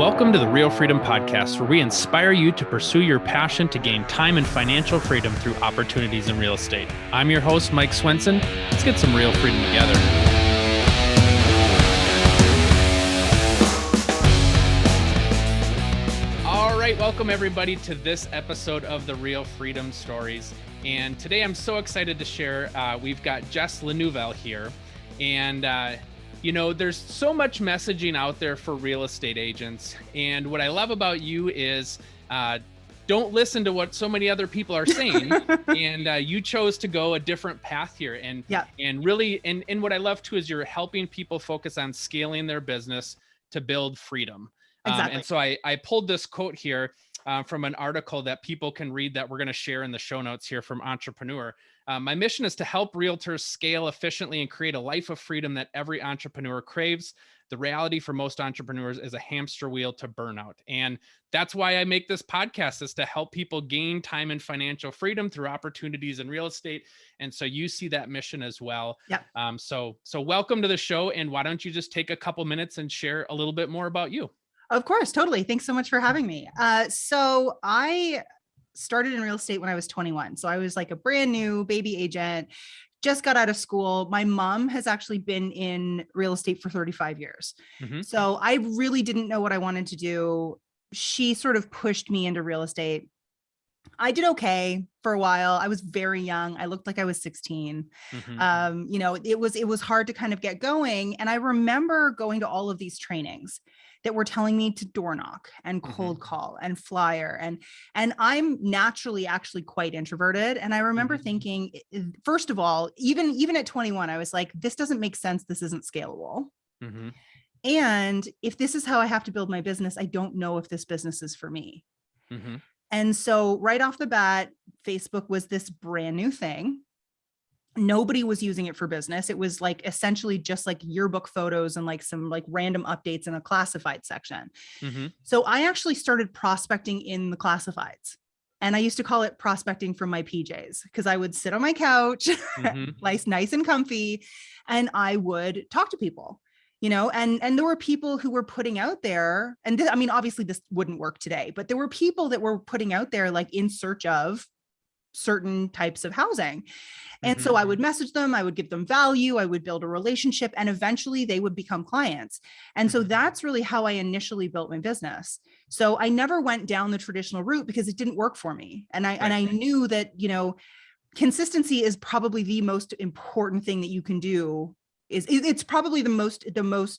Welcome to the Real Freedom Podcast, where we inspire you to pursue your passion to gain time and financial freedom through opportunities in real estate. I'm your host, Mike Swenson. Let's get some real freedom together. All right, welcome everybody to this episode of the Real Freedom Stories. And today I'm so excited to share, we've got Jess Lenouvel here. And there's so much messaging out there for real estate agents. And what I love about you is don't listen to what so many other people are saying. And you chose to go a different path here. And really, what I love too is you're helping people focus on scaling their business to build freedom. Exactly. And so I pulled this quote here from an article that people can read that we're going to share in the show notes here from Entrepreneur. My mission is to help realtors scale efficiently and create a life of freedom that every entrepreneur craves. The reality for most entrepreneurs is a hamster wheel to burnout. And that's why I make this podcast, is to help people gain time and financial freedom through opportunities in real estate. And so you see that mission as well. Yep. So welcome to the show. And why don't you just take a couple minutes and share a little bit more about you? Of course, totally. Thanks so much for having me. So I started in real estate when I was 21. So I was like a brand new baby agent, just got out of school. My mom has actually been in real estate for 35 years. Mm-hmm. So I really didn't know what I wanted to do. She sort of pushed me into real estate. I did okay for a while. I was very young. I looked like I was 16. Mm-hmm. It was hard to kind of get going. And I remember going to all of these trainings that were telling me to door knock and cold call and flyer. And I'm naturally actually quite introverted. And I remember thinking, first of all, even at 21, I was like, this doesn't make sense. This isn't scalable. Mm-hmm. And if this is how I have to build my business, I don't know if this business is for me. Mm-hmm. And so right off the bat, Facebook was this brand new thing. Nobody was using it for business. It was like essentially just like yearbook photos and like some like random updates in a classified section. Mm-hmm. So I actually started prospecting in the classifieds. And I used to call it prospecting from my PJs, because I would sit on my couch, nice and comfy, and I would talk to people, and there were people who were putting out there, and obviously this wouldn't work today, but there were people that were putting out there like in search of certain types of housing. And so I would message them, I would give them value, I would build a relationship, and eventually they would become clients. And so that's really how I initially built my business. So I never went down the traditional route because it didn't work for me. And I knew that, consistency is probably the most important thing that you can do. It's probably the most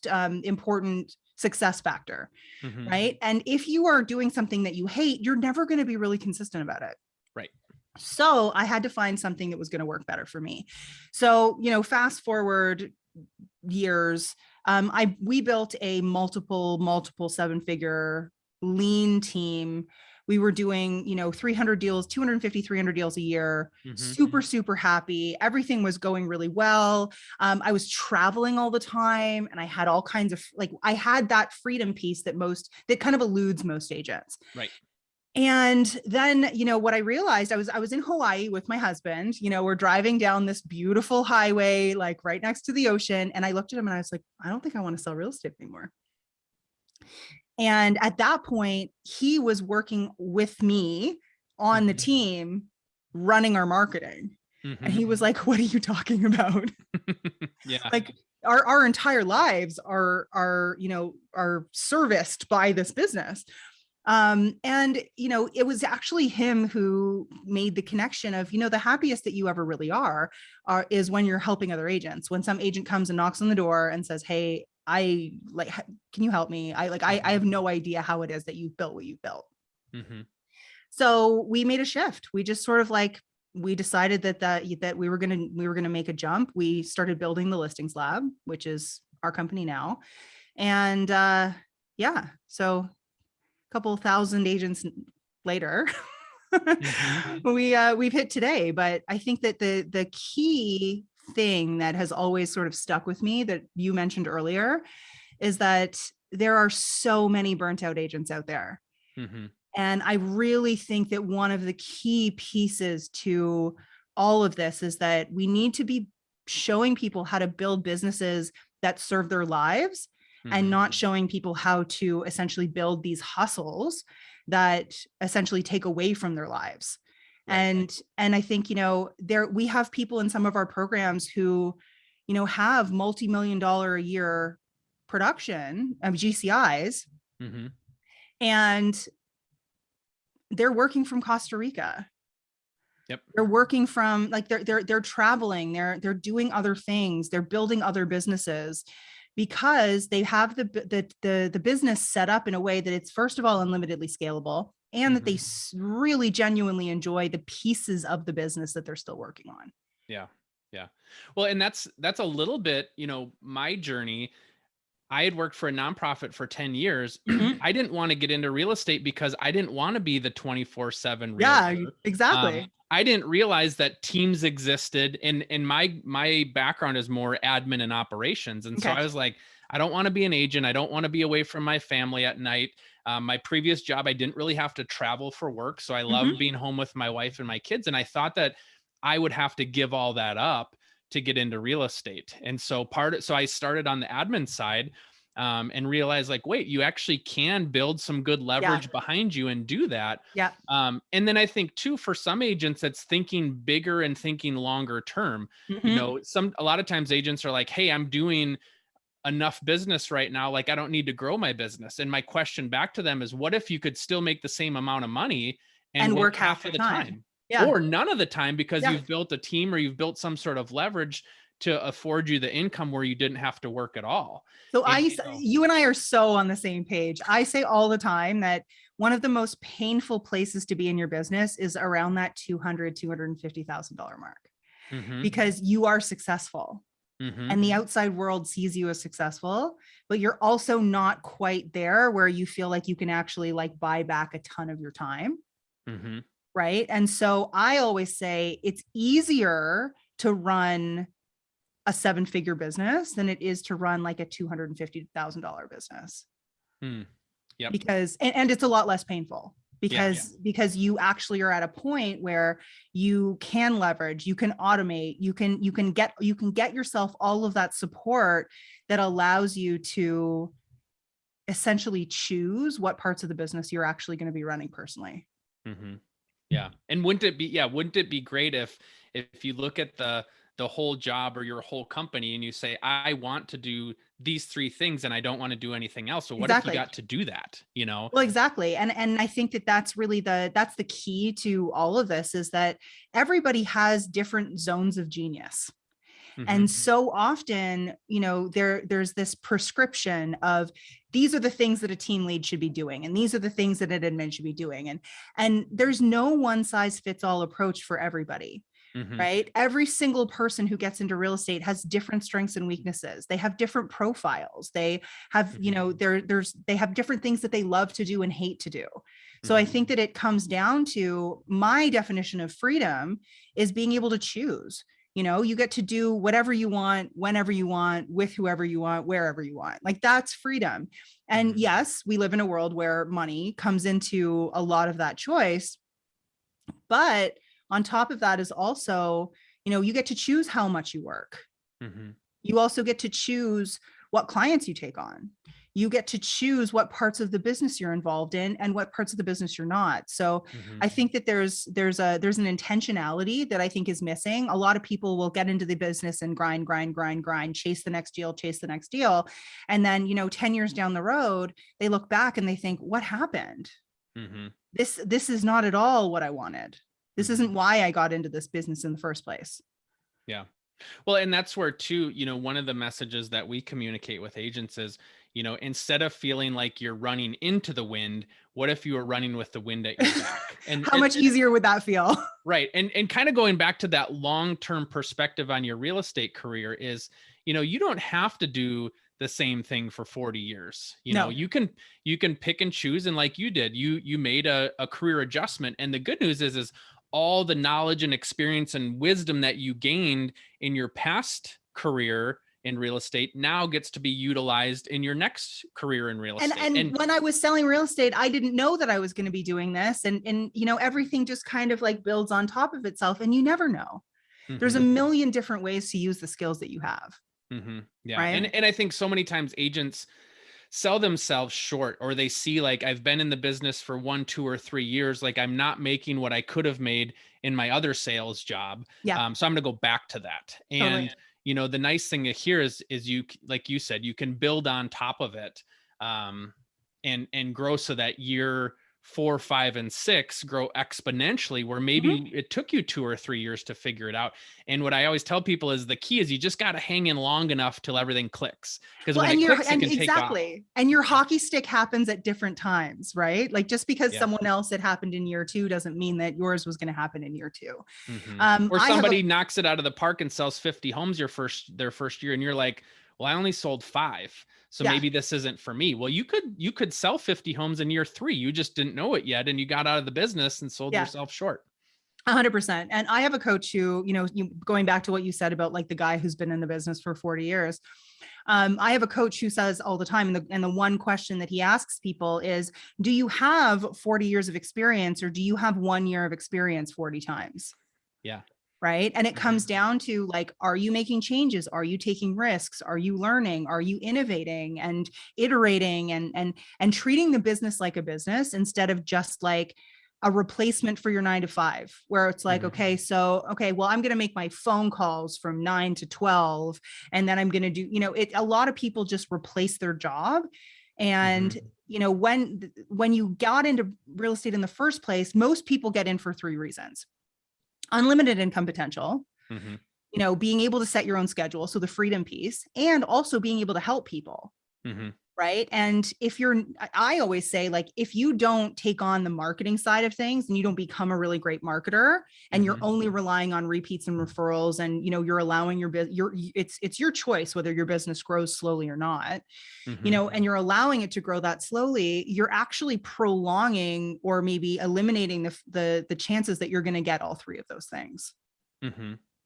important success factor, right? And if you are doing something that you hate, you're never going to be really consistent about it. Right. So I had to find something that was going to work better for me. So, fast forward years, we built a multiple 7-figure lean team. We were doing, 300 deals, 250, 300 deals a year, super happy. Everything was going really well. I was traveling all the time, and I had all kinds of, I had that freedom piece that kind of eludes most agents. Right. And then, what I realized, I was in Hawaii with my husband, we're driving down this beautiful highway, like right next to the ocean. And I looked at him and I was like, I don't think I want to sell real estate anymore. And at that point, he was working with me on the team running our marketing. Mm-hmm. And he was like, what are you talking about? Yeah. Like our entire lives are serviced by this business. And, it was actually him who made the connection of, the happiest that you ever really is when you're helping other agents. When some agent comes and knocks on the door and says, hey, can you help me? I have no idea how it is that you've built what you've built. Mm-hmm. So we made a shift. We just sort of we decided that we were going to make a jump. We started building the Listings Lab, which is our company now. And, so couple thousand agents later, we've hit today. But I think that the key thing that has always sort of stuck with me that you mentioned earlier is that there are so many burnt out agents out there. Mm-hmm. And I really think that one of the key pieces to all of this is that we need to be showing people how to build businesses that serve their lives and Mm-hmm. not showing people how to essentially build these hustles that essentially take away from their lives. Right. And I think, there we have people in some of our programs who, have multi-million dollar a year production of GCIs, Mm-hmm. and they're working from Costa Rica. Yep. They're working from, like, they're traveling, they're doing other things, they're building other businesses, because they have the business set up in a way that it's, first of all, unlimitedly scalable, and that they really genuinely enjoy the pieces of the business that they're still working on. Yeah. Yeah. Well, and that's a little bit, my journey. I had worked for a nonprofit for 10 years. Mhm. I didn't want to get into real estate because I didn't want to be the 24/7 Yeah, realtor. exactly. I didn't realize that teams existed, and my background is more admin and operations. And so Okay. I was like, I don't want to be an agent. I don't want to be away from my family at night. My previous job, I didn't really have to travel for work. So I loved Mhm. being home with my wife and my kids. And I thought that I would have to give all that up to get into real estate. And so so I started on the admin side, and realized, like, wait, you actually can build some good Yeah. leverage behind you and do that. Yeah. And then I think too, for some agents, it's thinking bigger and thinking longer term. Mhm. A lot of times agents are like, hey, I'm doing enough business right now. Like, I don't need to grow my business. And my question back to them is, what if you could still make the same amount of money and And work work half half the of the time. time, Yeah. or none of the time, because Yeah. you've built a team or you've built some sort of leverage to afford you the income where you didn't have to work at all. So And, you and I are so on the same page. I say all the time that one of the most painful places to be in your business is around that $250,000 mark, mhm, because you are successful mhm, and the outside world sees you as successful, but you're also not quite there where you feel like you can actually, like, buy back a ton of your time. mhm, Right. And so I always say it's easier to run a 7-figure business than it is to run like a $250,000 business, mm, yep, because, and it's a lot less painful, yeah, because you actually are at a point where you can leverage, you can automate, you can get yourself all of that support that allows you to essentially choose what parts of the business you're actually going to be running personally. mhm. Yeah. And wouldn't it be great if you look at the whole job or your whole company and you say, I want to do these three things and I don't want to do anything else. So what if you Exactly. got to do that, Well, exactly. And I think that that's really that's the key to all of this, is that everybody has different zones of genius. Mhm, And so often, there's this prescription of, these are the things that a team lead should be doing, and these are the things that an admin should be doing. And there's no one size fits all approach for everybody. mhm, Right? Every single person who gets into real estate has different strengths and weaknesses. They have different profiles. They have, mhm, they have different things that they love to do and hate to do. So I mhm, think that it comes down to, my definition of freedom is being able to choose. You get to do whatever you want, whenever you want, with whoever you want, wherever you want. Like, that's freedom. And mhm, yes, we live in a world where money comes into a lot of that choice, but on top of that is also, you get to choose how much you work. mhm, You also get to choose what clients you take on. You get to choose what parts of the business you're involved in and what parts of the business you're not. So mhm, I think that there's an intentionality that I think is missing. A lot of people will get into the business and grind, chase the next deal, chase the next deal. And then, 10 years down the road, they look back and they think, what happened? mhm, This is not at all what I wanted. This mhm. isn't why I got into this business in the first place. Yeah. Well, and that's where too, one of the messages that we communicate with agents is, instead of feeling like you're running into the wind, what if you were running with the wind at your back? And, How much easier would that feel? right. And kind of going back to that long-term perspective on your real estate career is, you don't have to do the same thing for 40 years. No. You can pick and choose. And like you did, you made a career adjustment. And the good news is all the knowledge and experience and wisdom that you gained in your past career in real estate now gets to be utilized in your next career in real And estate. And when I was selling real estate, I didn't know that I was going to be doing this. And everything just kind of like builds on top of itself, and you never know. There's a mhm, million different ways to use the skills that you have. yeah. Right. And I think so many times agents, sell themselves short, or they see like, I've been in the business for 1, 2, or 3 years, like I'm not making what I could have made in my other sales job. Yeah, So I'm going to go back to that. totally. And, the nice thing here is you, like you said, you can build on top of it, and grow, so that year 4, 5, and 6 grow exponentially, where maybe it took you 2 or 3 years to figure it out. And what I always tell people is the key is you just got to hang in long enough till everything clicks. Because Well, when and it you're, clicks, it and can take off. exactly. And your hockey stick happens at different times, right? Like just because Yeah. someone else, it happened in year 2 doesn't mean that yours was going to happen in year 2. Or I have a, somebody knocks it out of the park and sells 50 homes their first year, and you're like, well, I only sold 5. So yeah, maybe this isn't for me. Well, you could sell 50 homes in year 3. You just didn't know it yet. And you got out of the business and sold yeah. yourself short. 100%. And I have a coach who, going back to what you said about like the guy who's been in the business for 40 years. I have a coach who says all the time, and the one question that he asks people is, do you have 40 years of experience, or do you have 1 year of experience 40 times? Yeah. Right. And it comes down to like, are you making changes? Are you taking risks? Are you learning? Are you innovating and iterating and treating the business like a business instead of just like a replacement for your 9 to 5, where it's like, okay, well, I'm going to make my phone calls from 9 to 12. And then I'm going to do, a lot of people just replace their job. And, when you got into real estate in the first place, most people get in for 3 reasons. Unlimited income potential, being able to set your own schedule. So the freedom piece, and also being able to help people. Right. And I always say, like, if you don't take on the marketing side of things and you don't become a really great marketer, and you're only relying on repeats and referrals, and, you're allowing it's your choice whether your business grows slowly or not, and you're allowing it to grow that slowly, you're actually prolonging or maybe eliminating the chances that you're going to get all 3 of those things.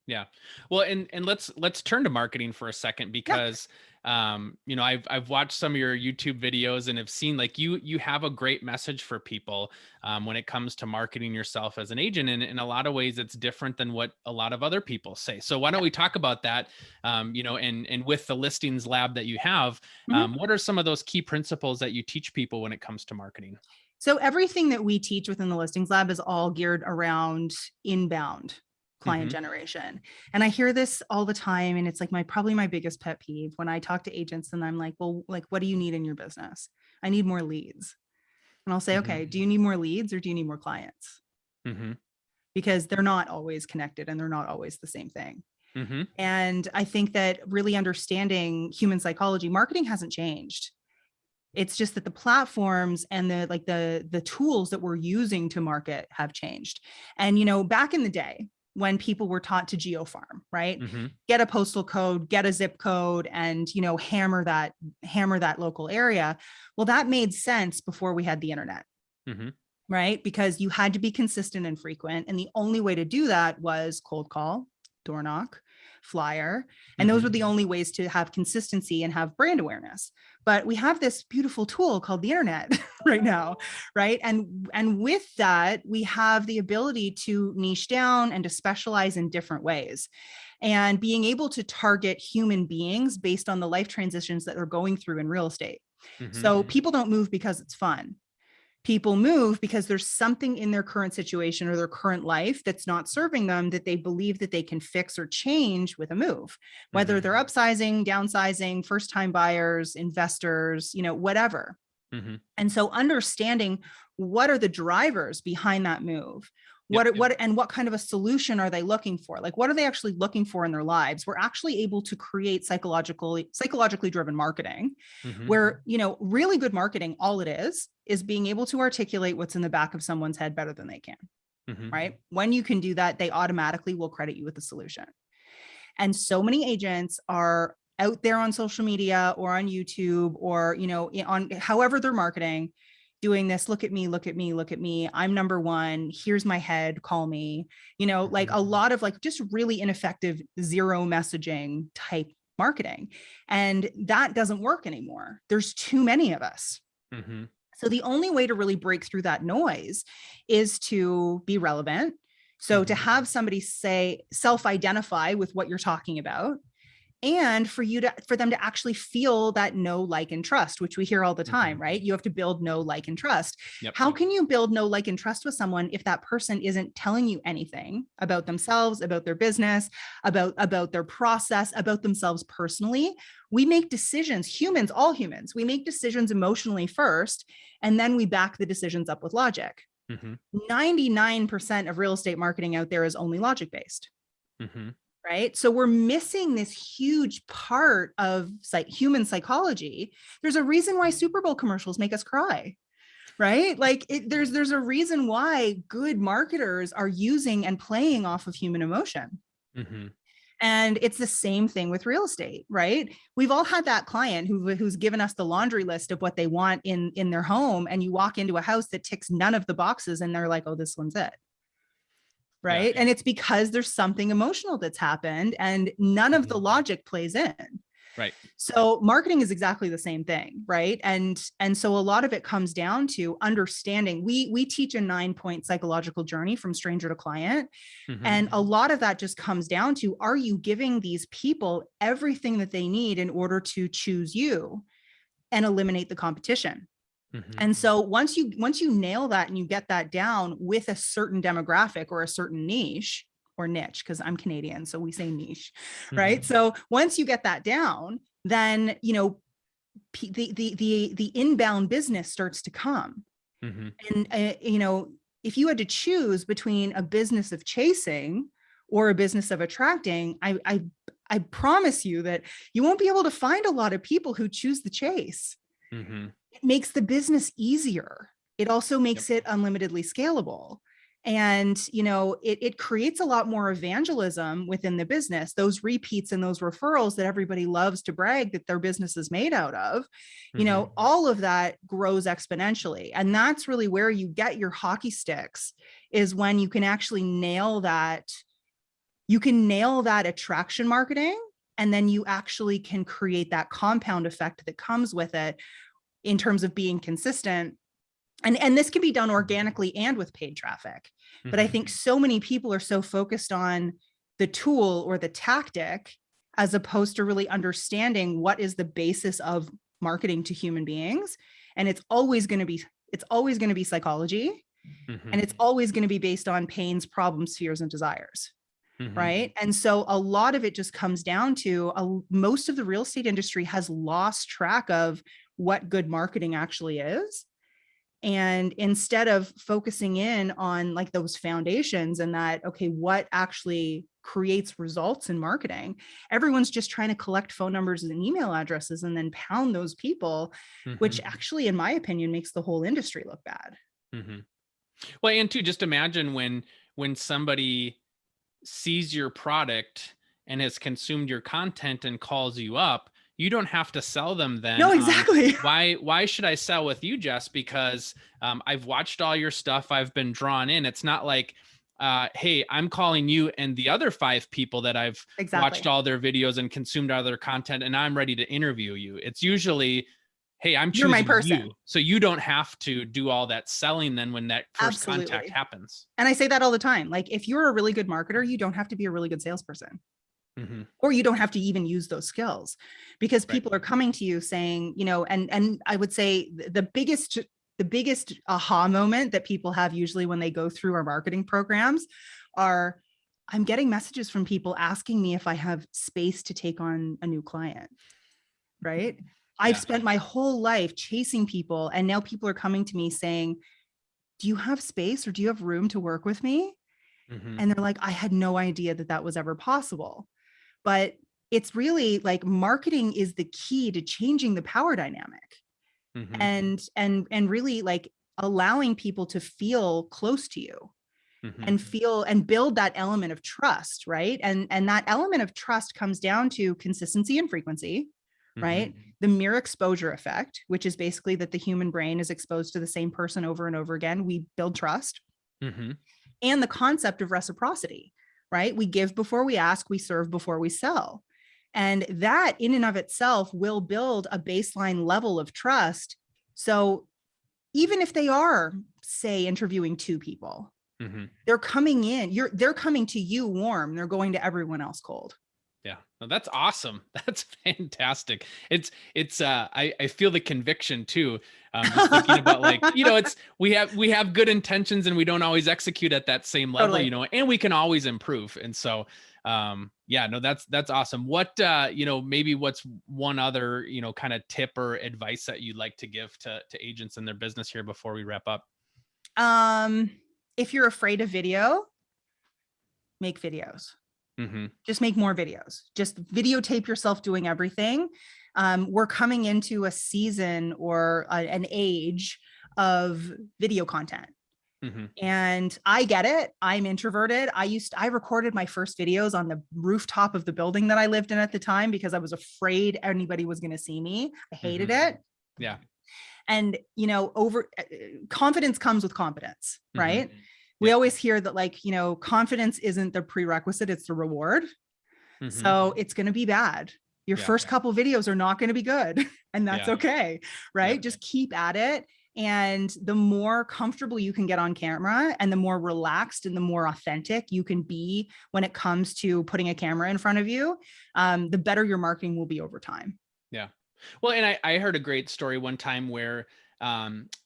Yeah. Well, and let's turn to marketing for a second, because I've watched some of your YouTube videos and have seen like you have a great message for people when it comes to marketing yourself as an agent. And in a lot of ways, it's different than what a lot of other people say. So why don't we talk about that? And with the listings lab that you have, what are some of those key principles that you teach people when it comes to marketing? So everything that we teach within the listings lab is all geared around inbound client generation. And I hear this all the time. And it's like probably my biggest pet peeve when I talk to agents and I'm like, well, like, what do you need in your business? I need more leads. And I'll say, okay, do you need more leads or do you need more clients? Because they're not always connected and they're not always the same thing. And I think that really understanding human psychology, marketing hasn't changed. It's just that the platforms and the tools that we're using to market have changed. And, back in the day, when people were taught to geofarm, right? Get a postal code, get a zip code, and, hammer that local area. Well, that made sense before we had the internet, right? Because you had to be consistent and frequent. And the only way to do that was cold call, door knock, flyer. And those were the only ways to have consistency and have brand awareness. But we have this beautiful tool called the internet right now, right? And with that, we have the ability to niche down and to specialize in different ways, and being able to target human beings based on the life transitions that they're going through in real estate. So people don't move because it's fun. People move because there's something in their current situation or their current life that's not serving them, that they believe that they can fix or change with a move, whether they're upsizing, downsizing, first-time buyers, investors, whatever. And so understanding what are the drivers behind that move, what kind of a solution are they looking for? Like, what are they actually looking for in their lives? We're actually able to create psychologically driven marketing, where, really good marketing, all it is being able to articulate what's in the back of someone's head better than they can, right? When you can do that, they automatically will credit you with the solution. And so many agents are out there on social media or on YouTube or, on however they're marketing, doing this, look at me, look at me, look at me. I'm number one. Here's my head. Call me, like a lot of like just really ineffective zero messaging type marketing. And that doesn't work anymore. There's too many of us. So the only way to really break through that noise is to be relevant. So to have somebody say, self-identify with what you're talking about, and for them to actually feel that know, like, and trust, which we hear all the time, Mm-hmm. right? You have to build know, like, and trust. Yep. How can you build know, like, and trust with someone if that person isn't telling you anything about themselves, about their business, about their process, about themselves personally? We make decisions, humans, all humans, we make decisions emotionally first, and then we back the decisions up with logic. Mm-hmm. 99% of real estate marketing out there is only logic based. Mm-hmm. Right. So we're missing this huge part of human psychology. There's a reason why Super Bowl commercials make us cry, right? Like there's a reason why good marketers are using and playing off of human emotion. Mm-hmm. And it's the same thing with real estate, right? We've all had that client who's given us the laundry list of what they want in their home. And you walk into a house that ticks none of the boxes and they're like, oh, this one's it. Right. Yeah. And it's because there's something emotional that's happened and none of the logic plays in. Right. So marketing is exactly the same thing. Right. And so a lot of it comes down to understanding. We teach a 9-point psychological journey from stranger to client. Mm-hmm. And a lot of that just comes down to, are you giving these people everything that they need in order to choose you and eliminate the competition? Mm-hmm. And so once you nail that and you get that down with a certain demographic or a certain niche or niche, because I'm Canadian, so we say niche, right? Mm-hmm. So once you get that down, then the inbound business starts to come. Mm-hmm. And if you had to choose between a business of chasing or a business of attracting, I promise you that you won't be able to find a lot of people who choose the chase. Mm-hmm. It makes the business easier. It also makes it unlimitedly scalable. And, it creates a lot more evangelism within the business, those repeats and those referrals that everybody loves to brag that their business is made out of, all of that grows exponentially. And that's really where you get your hockey sticks, is when you can actually nail that. You can nail that attraction marketing, and then you actually can create that compound effect that comes with it in terms of being consistent. And this can be done organically and with paid traffic. But I think so many people are so focused on the tool or the tactic, as opposed to really understanding what is the basis of marketing to human beings. And it's always going to be psychology. Mm-hmm. And it's always going to be based on pains, problems, fears, and desires. Mm-hmm. Right. And so a lot of it just comes down to most of the real estate industry has lost track of what good marketing actually is. And instead of focusing in on like those foundations and that, okay, what actually creates results in marketing, everyone's just trying to collect phone numbers and email addresses and then pound those people, which actually, in my opinion, makes the whole industry look bad. Mm-hmm. Well, and too, just imagine when somebody sees your product and has consumed your content and calls you up, you don't have to sell them then. No, exactly. Why should I sell with you, Jess? Because I've watched all your stuff. I've been drawn in. It's not like, hey, I'm calling you and the other 5 people that I've watched all their videos and consumed all their content, and I'm ready to interview you. It's usually, hey, I'm choosing my person. you. So you don't have to do all that selling then when that first contact happens. And I say that all the time. Like, if you're a really good marketer, you don't have to be a really good salesperson. Mm-hmm. Or you don't have to even use those skills, because people are coming to you saying, and I would say the biggest aha moment that people have usually when they go through our marketing programs are, I'm getting messages from people asking me if I have space to take on a new client. Right. I've spent my whole life chasing people, and now people are coming to me saying, do you have space or do you have room to work with me? Mm-hmm. And they're like, I had no idea that was ever possible. But it's really like marketing is the key to changing the power dynamic, and really like allowing people to feel close to you, and feel and build that element of trust. Right. And that element of trust comes down to consistency and frequency, right? The mere exposure effect, which is basically that the human brain is exposed to the same person over and over again. We build trust. And the concept of reciprocity, right? We give before we ask, we serve before we sell. And that in and of itself will build a baseline level of trust. So even if they are, say, interviewing 2 people, they're coming to you warm, they're going to everyone else cold. Yeah. No, that's awesome. That's fantastic. I feel the conviction too. Just thinking about like, we have good intentions and we don't always execute at that same level, Totally. and we can always improve. And so, yeah, no, that's awesome. What, maybe what's one other, kind of tip or advice that you'd like to give to agents in their business here before we wrap up? If you're afraid of video, make videos. Mm-hmm. Just make more videos. Just videotape yourself doing everything. We're coming into a season or an age of video content. Mm-hmm. And I get it. I'm introverted. I recorded my first videos on the rooftop of the building that I lived in at the time because I was afraid anybody was going to see me. I hated it. Yeah. And, confidence comes with competence, right? Mm-hmm. We always hear that confidence isn't the prerequisite, it's the reward. Mm-hmm. So it's going to be bad. Your first couple videos are not going to be good, and that's okay, right? Just keep at it. And the more comfortable you can get on camera and the more relaxed and the more authentic you can be when it comes to putting a camera in front of you, the better your marketing will be over time. Yeah. Well, and I heard a great story one time where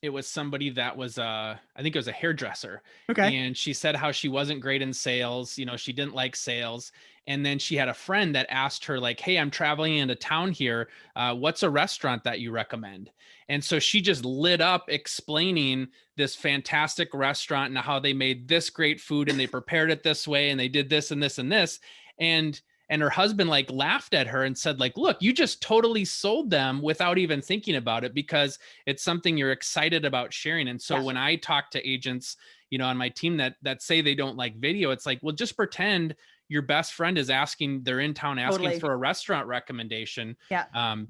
it was somebody that was I think it was a hairdresser. Okay. And she said how she wasn't great in sales, she didn't like sales. And then she had a friend that asked her like, hey, I'm traveling into town here. What's a restaurant that you recommend? And so she just lit up explaining this fantastic restaurant and how they made this great food and they prepared it this way and they did this and this and this. And her husband like laughed at her and said like, look, you just totally sold them without even thinking about it because it's something you're excited about sharing. And so when I talk to agents, on my team that say they don't like video, it's like, well, just pretend your best friend is they're in town asking for a restaurant recommendation. Yeah.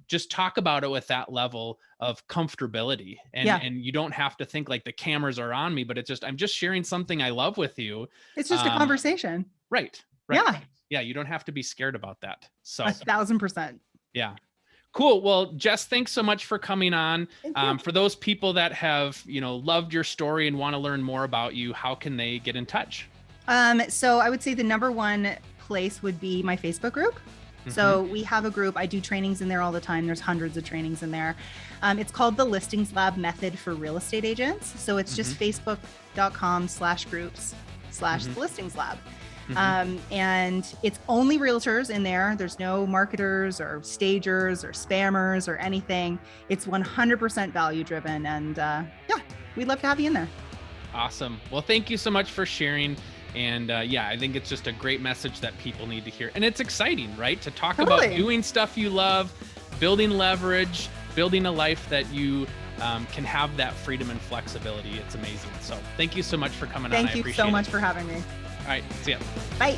Just talk about it with that level of comfortability. And you don't have to think like the cameras are on me, but I'm just sharing something I love with you. It's just a conversation. Right. Yeah. Yeah, you don't have to be scared about that. So 1,000%. Yeah. Cool. Well, Jess, thanks so much for coming on. For those people that have, loved your story and want to learn more about you, how can they get in touch? So I would say the number one place would be my Facebook group. Mm-hmm. So we have a group. I do trainings in there all the time. There's hundreds of trainings in there. It's called the Listings Lab Method for Real Estate Agents. So it's just facebook.com/groups/the Listings Lab. And it's only realtors in there. There's no marketers or stagers or spammers or anything. It's 100% value driven. And we'd love to have you in there. Awesome. Well, thank you so much for sharing. And I think it's just a great message that people need to hear. And it's exciting, right? To talk about doing stuff you love, building leverage, building a life that you can have that freedom and flexibility. It's amazing. So thank you so much for coming on. Thank you so much for having me. All right. See ya. Bye.